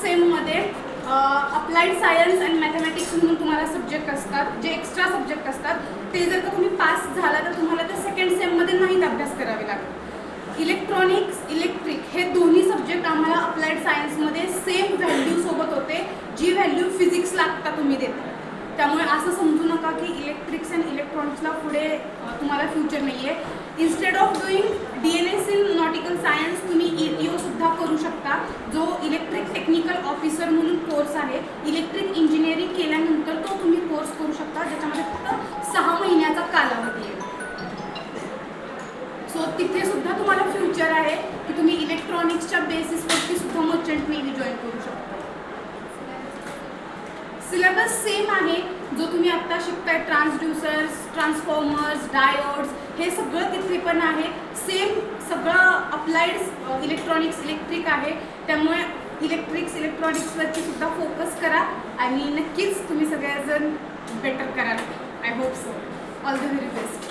सेममध्ये applied science आणि mathematics म्हणून तुम्हाला सब्जेक्ट असतात, जे एक्स्ट्रा सब्जेक्ट असतात ते जर का तुम्ही पास झाला तर तुम्हाला त्या सेकंड सेममध्ये नाहीत अभ्यास करावे लागेल. इलेक्ट्रॉनिक्स, इलेक्ट्रिक हे दोन्ही सब्जेक्ट आम्हाला अप्लाइड सायन्समध्ये सेम व्हॅल्यू सोबत होते, जी व्हॅल्यू फिजिक्सला आत्ता तुम्ही देता. त्यामुळे असं समजू नका की इलेक्ट्रिक्स अँड इलेक्ट्रॉनिक्सला पुढे तुम्हाला फ्युचर नाही आहे. Instead of doing DNS in nautical science तुम्ही ETO सुद्धा करू शकता, जो इलेक्ट्रिक टेक्निकल ऑफिसर म्हणून कोर्स आहे. इलेक्ट्रिक इंजिनिअरिंग केल्यानंतर तो तुम्ही कोर्स करू शकता, ज्याच्यामध्ये फक्त 6 महिन्याचा कालावधी आहे. सो तिथे सुद्धा तुम्हाला फ्युचर आहे की तुम्ही इलेक्ट्रॉनिक्सच्या बेसिसवरती सुद्धा मर्चंट नेव्ही जॉईन करू शकता. सिलेबस सेम आहे जो तुम्ही आत्ता शिकताय. ट्रान्सड्युसर्स, ट्रान्सफॉर्मर्स, डायोड्स हे सगळं तिथे पण आहे. सेम सगळं अप्लाइड इलेक्ट्रॉनिक्स, इलेक्ट्रिक आहे. त्यामुळे इलेक्ट्रॉनिक्सवरती सुद्धा फोकस करा आणि नक्कीच तुम्ही सगळेजण बेटर कराल. I hope so. All the very best.